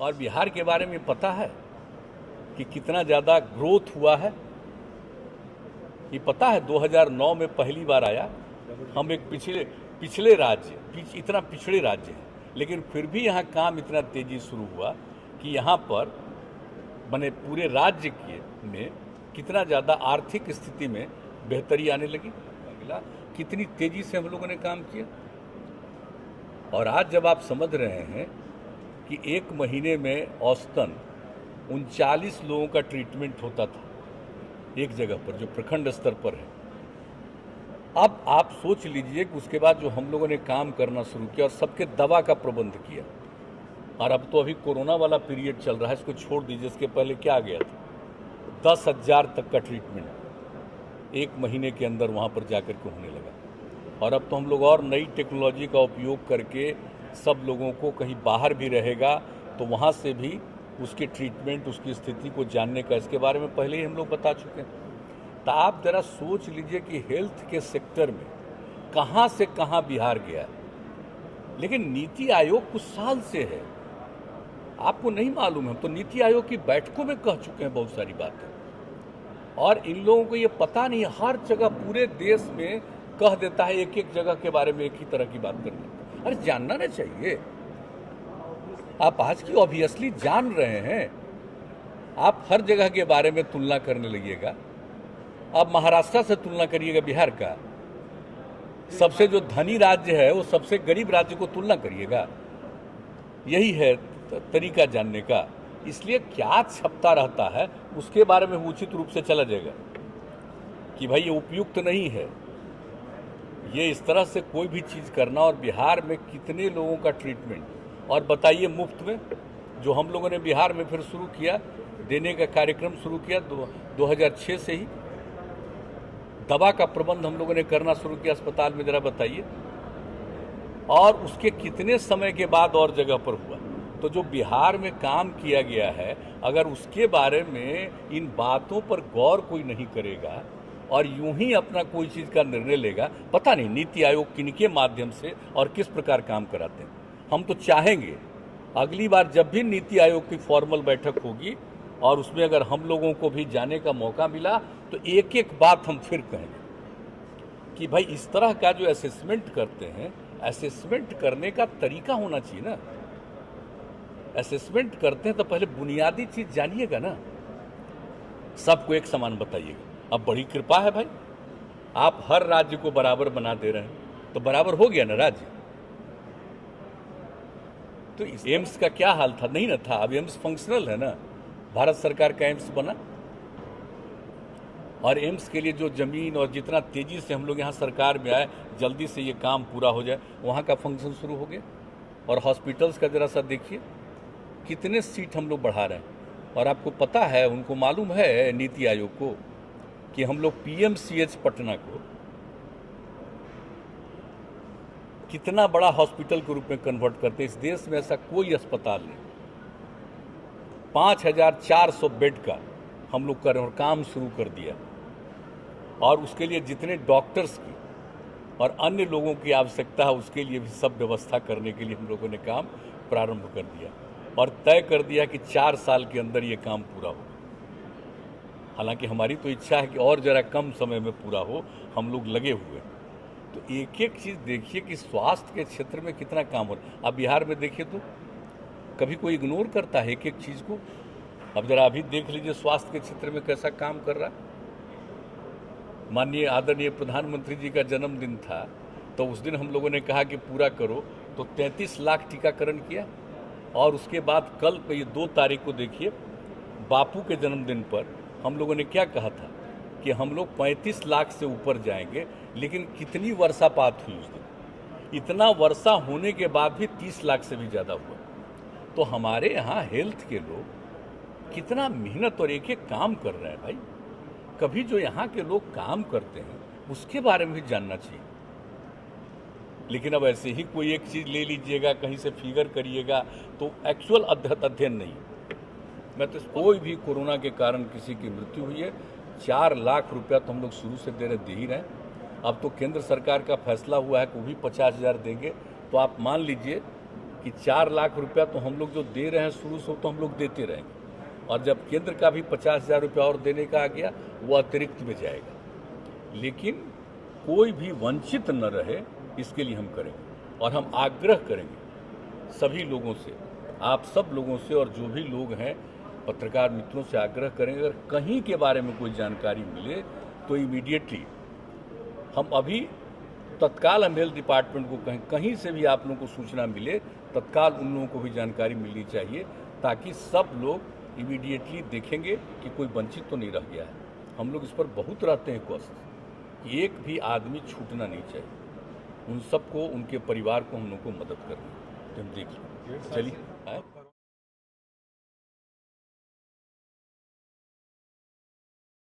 और बिहार के बारे में पता है कि कितना ज़्यादा ग्रोथ हुआ है? ये पता है 2009 में पहली बार आया। हम एक पिछले राज्य, इतना पिछड़े राज्य हैं, लेकिन फिर भी यहाँ काम इतना तेजी शुरू हुआ कि यहाँ पर बने पूरे राज्य के में कितना ज़्यादा आर्थिक स्थिति में बेहतरी आने लगी। अगला कितनी तेजी से हम लोगों ने काम किया। और आज जब आप समझ रहे हैं कि एक महीने में औसतन 39 लोगों का ट्रीटमेंट होता था एक जगह पर, जो प्रखंड स्तर पर है, अब आप सोच लीजिए कि उसके बाद जो हम लोगों ने काम करना शुरू किया और सबके दवा का प्रबंध किया। और अब तो अभी कोरोना वाला पीरियड चल रहा है, इसको छोड़ दीजिए, इसके पहले क्या गया था, 10,000 तक का ट्रीटमेंट एक महीने के अंदर वहाँ पर जाकर के होने लगा। और अब तो हम लोग और नई टेक्नोलॉजी का उपयोग करके सब लोगों को, कहीं बाहर भी रहेगा तो वहाँ से भी उसकी ट्रीटमेंट, उसकी स्थिति को जानने का, इसके बारे में पहले ही हम लोग बता चुके हैं। तो आप ज़रा सोच लीजिए कि हेल्थ के सेक्टर में कहाँ से कहाँ बिहार गया है। लेकिन नीति आयोग कुछ साल से है, आपको नहीं मालूम है। हम तो नीति आयोग की बैठकों में कह चुके हैं बहुत सारी बातें, और इन लोगों को ये पता नहीं, हर जगह पूरे देश में कह देता है, एक एक जगह के बारे में एक ही तरह की बात करनी। अरे जानना ना चाहिए। आप आज की ऑब्वियसली जान रहे हैं, आप हर जगह के बारे में तुलना करने लगिएगा। आप महाराष्ट्र से तुलना करिएगा बिहार का, सबसे जो धनी राज्य है वो सबसे गरीब राज्य को तुलना करिएगा। यही है तरीका जानने का। इसलिए क्या छपता रहता है उसके बारे में उचित रूप से चला जाएगा कि भाई ये उपयुक्त नहीं है, ये इस तरह से कोई भी चीज़ करना। और बिहार में कितने लोगों का ट्रीटमेंट, और बताइए मुफ्त में, जो हम लोगों ने बिहार में फिर शुरू किया देने का कार्यक्रम शुरू किया 2006 से ही दवा का प्रबंध हम लोगों ने करना शुरू किया अस्पताल में, जरा बताइए। और उसके कितने समय के बाद और जगह पर हुआ। तो जो बिहार में काम किया गया है, अगर उसके बारे में इन बातों पर गौर कोई नहीं करेगा और यूं ही अपना कोई चीज़ का निर्णय लेगा, पता नहीं नीति आयोग किनके माध्यम से और किस प्रकार काम कराते हैं। हम तो चाहेंगे अगली बार जब भी नीति आयोग की फॉर्मल बैठक होगी और उसमें अगर हम लोगों को भी जाने का मौका मिला तो एक एक बात हम फिर कहेंगे कि भाई इस तरह का जो असेसमेंट करते हैं, असेसमेंट करने का तरीका होना चाहिए ना। असेसमेंट करते हैं तो पहले बुनियादी चीज जानिएगा ना, सबको एक समान बताइएगा। अब बड़ी कृपा है भाई, आप हर राज्य को बराबर बना दे रहे हैं, तो बराबर हो गया ना राज्य। तो एम्स का क्या हाल था, नहीं ना था, अब एम्स फंक्शनल है ना, भारत सरकार का एम्स बना। और एम्स के लिए जो जमीन और जितना तेजी से हम लोग यहाँ सरकार में आए, जल्दी से ये काम पूरा हो जाए, वहाँ का फंक्शन शुरू हो गया। और हॉस्पिटल्स का जरा सा देखिए कितने सीट हम लोग बढ़ा रहे हैं। और आपको पता है, उनको मालूम है नीति आयोग को कि हम लोग पीएमसीएच पटना को कितना बड़ा हॉस्पिटल के रूप में कन्वर्ट करते हैं। इस देश में ऐसा कोई अस्पताल नहीं। 5,400 बेड का हम लोग कर काम शुरू कर दिया, और उसके लिए जितने डॉक्टर्स की और अन्य लोगों की आवश्यकता है उसके लिए भी सब व्यवस्था करने के लिए हम लोगों ने काम प्रारंभ कर दिया और तय कर दिया कि 4 साल के अंदर ये काम पूरा हो। हालांकि हमारी तो इच्छा है कि और ज़रा कम समय में पूरा हो, हम लोग लगे हुए। तो एक एक चीज़ देखिए कि स्वास्थ्य के क्षेत्र में कितना काम हो रहा है। अब बिहार में देखिए तो कभी कोई इग्नोर करता है एक एक चीज़ को। अब जरा अभी देख लीजिए स्वास्थ्य के क्षेत्र में कैसा काम कर रहा है। माननीय आदरणीय प्रधानमंत्री जी का जन्मदिन था, तो उस दिन हम लोगों ने कहा कि पूरा करो, तो 33 लाख टीकाकरण किया। और उसके बाद कल ये 2 तारीख को देखिए, बापू के जन्मदिन पर हम लोगों ने क्या कहा था कि हम लोग 35 लाख से ऊपर जाएंगे। लेकिन कितनी वर्षापात हुई उस दिन, इतना वर्षा होने के बाद भी 30 लाख से भी ज़्यादा हुआ। तो हमारे यहाँ हेल्थ के लोग कितना मेहनत और एक एक काम कर रहे हैं भाई। कभी जो यहाँ के लोग काम करते हैं उसके बारे में भी जानना चाहिए। लेकिन अब ऐसे ही कोई एक चीज़ ले लीजिएगा, कहीं से फिगर करिएगा, तो एक्चुअल अध्ययन नहीं। मैं तो कोई भी कोरोना के कारण किसी की मृत्यु हुई है, 4 लाख रुपया तो हम लोग शुरू से दे ही रहे हैं। अब तो केंद्र सरकार का फैसला हुआ है कि वो भी 50,000 देंगे। तो आप मान लीजिए कि 4 लाख रुपया तो हम लोग जो दे रहे हैं शुरू से तो हम लोग देते रहेंगे, और जब केंद्र का भी 50,000 रुपया और देने का आ गया वो अतिरिक्त में जाएगा। लेकिन कोई भी वंचित न रहे इसके लिए हम करेंगे, और हम आग्रह करेंगे सभी लोगों से, आप सब लोगों से, और जो भी लोग हैं पत्रकार मित्रों से आग्रह करेंगे, अगर कहीं के बारे में कोई जानकारी मिले तो इमीडिएटली हम अभी तत्काल हम हेल्थ डिपार्टमेंट को कहीं से भी आप लोगों को सूचना मिले, तत्काल उन लोगों को भी जानकारी मिलनी चाहिए, ताकि सब लोग इमीडिएटली देखेंगे कि कोई वंचित तो नहीं रह गया है। हम लोग इस पर बहुत रहते हैं कष्ट कि एक भी आदमी छूटना नहीं चाहिए, उन सबको, उनके परिवार को हम लोग को मदद करनी, तो हम देख लें। चलिए।